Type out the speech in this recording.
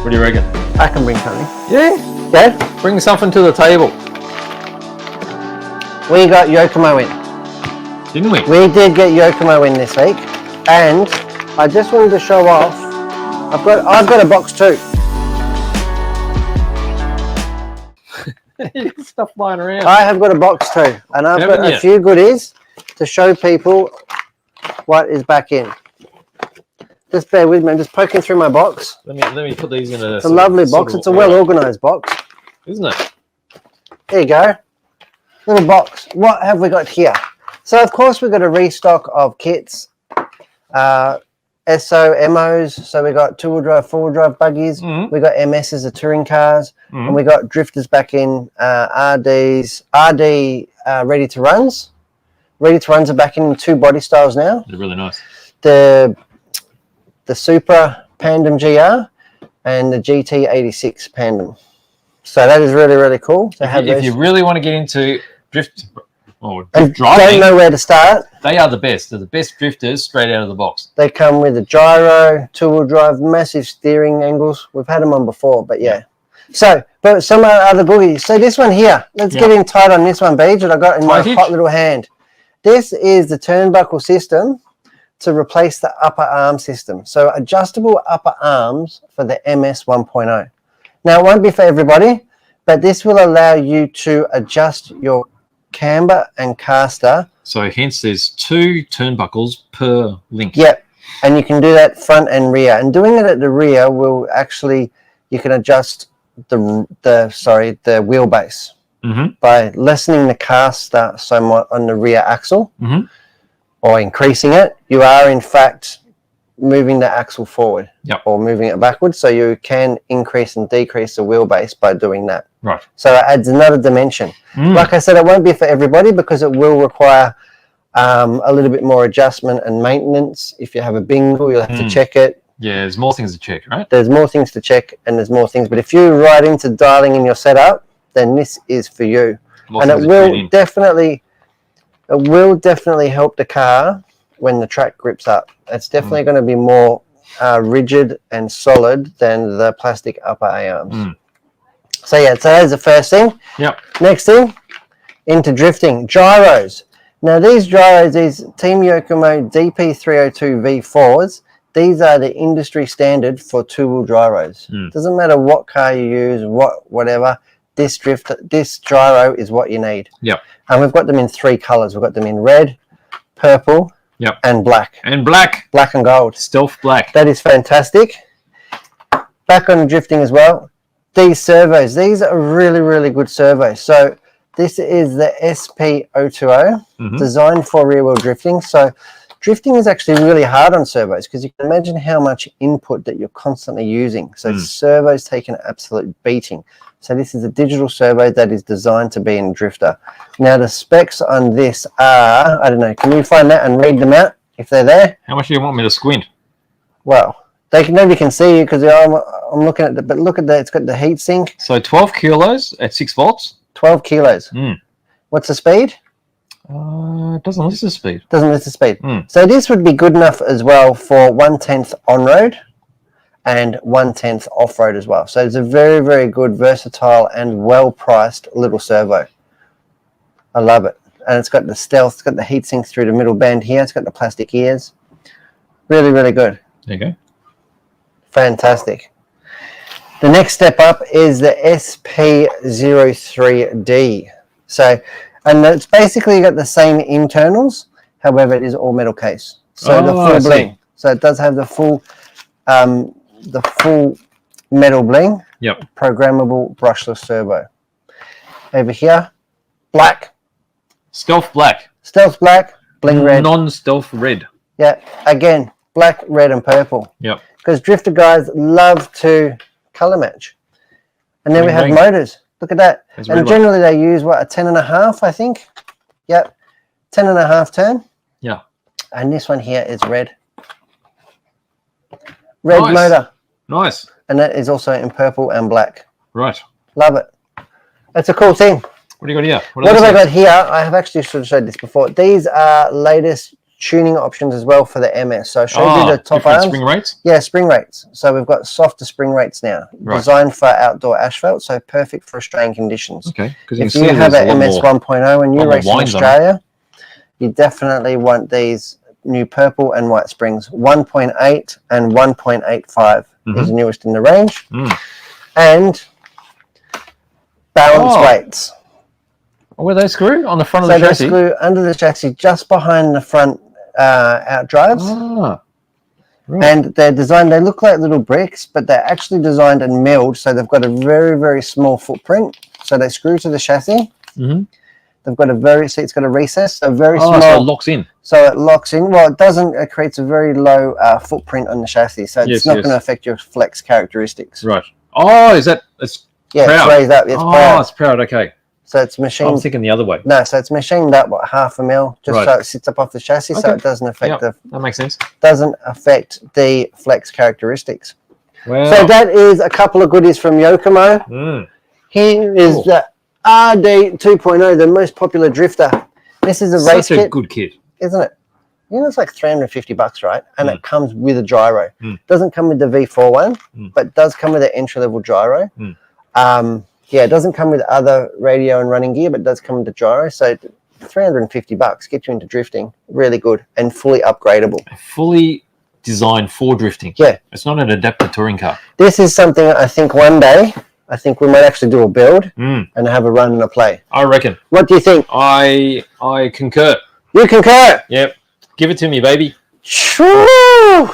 What do you reckon? I can bring something. Yeah. Yeah? Bring something to the table. We got Yokomo in. Didn't we? We did get Yokomo in this week. And I just wanted to show off. I've got a box too. Stuff lying around. I have got a box too. And I've got a few goodies to show people what is back in. Just bear with me. I'm just poking through my box. Let me put these in a. It's a lovely box. It's a well organized box, isn't it? There you go. Little box. What have we got here? So of course we've got a restock of kits, SO, MOs. So we got two-wheel drive, four-wheel drive buggies. We got MSs, the touring cars, and we got drifters back in. RD ready to runs. Ready to runs are back in two body styles now. They're really nice. The Supra Pandem GR and the GT86 Pandem. So that is really, really cool. To have if you really want to get into drift or and driving, don't know where to start, they are the best. They're the best drifters straight out of the box. They come with a gyro, two-wheel drive, massive steering angles. We've had them on before, but yeah. So, but some other goodies. So this one here, let's get in tight on this one, Beej, that I got in my hot little hand. This is the turnbuckle system to replace the upper arm system. So adjustable upper arms for the MS 1.0. Now it won't be for everybody, but this will allow you to adjust your camber and caster. So hence there's two turnbuckles per link. Yep, and you can do that front and rear. And doing it at the rear will actually, you can adjust the wheelbase by lessening the caster somewhat on the rear axle. Or increasing it, you are in fact moving the axle forward or moving it backwards, so you can increase and decrease the wheelbase by doing that. Right. So it adds another dimension. Like I said, it won't be for everybody because it will require a little bit more adjustment and maintenance. If you have a bingle, you'll have to check it. Yeah, there's more things to check, right? There's more things to check and there's more things. But if you're right into dialing in your setup, then this is for you. And it will definitely help the car when the track grips up. It's definitely going to be more rigid and solid than the plastic upper A-arms. So yeah, so that's the first thing. Next thing, into drifting. Gyros. Now these gyros, these Team Yokomo DP302 V4s, these are the industry standard for two-wheel gyros. Doesn't matter what car you use, whatever. This gyro is what you need. And we've got them in three colors. We've got them in red, purple, and black. Black and gold. Stealth black. That is fantastic. Back on drifting as well. These servos. These are really, really good servos. So this is the SP020, designed for rear-wheel drifting. So drifting is actually really hard on servos because you can imagine how much input that you're constantly using. So servos take an absolute beating. So this is a digital servo that is designed to be in drifter. Now the specs on this are, I don't know, can you find that and read them out if they're there? How much do you want me to squint? Well, nobody can see you because I'm looking at but look at that, it's got the heat sink. So 12 kilos at 6 volts? 12 kilos. What's the speed? It doesn't list the speed. Doesn't list the speed. So this would be good enough as well for 1/10 on-road and 1/10 off-road as well. So it's a very, very good, versatile and well-priced little servo. I love it. And it's got the stealth, it's got the heat sinks through the middle band here, it's got the plastic ears. Really, really good. There you go. Fantastic. The next step up is the SP03D. So, and it's basically got the same internals, however, it is all metal case. So the full bling. So it does have the full metal bling. Programmable brushless servo. Over here, black. Stealth black. Stealth black, bling red. Non-stealth red. Yeah, again, black, red, and purple. Because drifter guys love to color match. And then we have motors. Look at that. And generally they use, what, a 10.5, I think? Yep, 10.5 turn. And this one here is red. Red motor. Nice. And that is also in purple and black. Right. Love it. That's a cool thing. What do you got here? What have I got here? I have actually should have showed this before. These are latest tuning options as well for the MS. So I showed you the top arms. Spring rates? Yeah, spring rates. So we've got softer spring rates now, designed for outdoor asphalt, so perfect for Australian conditions. Okay. If you have an MS 1.0 and you race in Australia, you definitely want these new purple and white springs. 1.8 and 1.85 is the newest in the range. And balance weights. Where they screw? On the front of the chassis? So they screw under the chassis, just behind the front out drives. And they're designed, they look like little bricks, but they're actually designed and milled, so they've got a very, very small footprint. So they screw to the chassis. They've got it's got a recess, so very small. So it locks in. So it locks in. Well, it creates a very low footprint on the chassis, so it's not going to affect your flex characteristics. Right. Oh, is that, it's proud. It's raised up. It's proud. It's proud, okay. So it's machined. I'm thinking the other way. No, so it's machined up, half a mil, just so it sits up off the chassis, so it doesn't affect that makes sense. Doesn't affect the flex characteristics. Wow. So that is a couple of goodies from Yokomo. Here is the RD 2.0, the most popular drifter. This is a race kit. Such a good kit, isn't it? You know, it's like $350, right? And it comes with a gyro. Doesn't come with the V4 one, but does come with an entry-level gyro. Yeah, it doesn't come with other radio and running gear, but it does come with the gyro. So $350 gets you into drifting. Really good and fully upgradable. Fully designed for drifting. Yeah. It's not an adapted touring car. This is something I think one day, we might actually do a build and have a run and a play. I reckon. What do you think? I concur. You concur? Yep. Give it to me, baby. Shoo!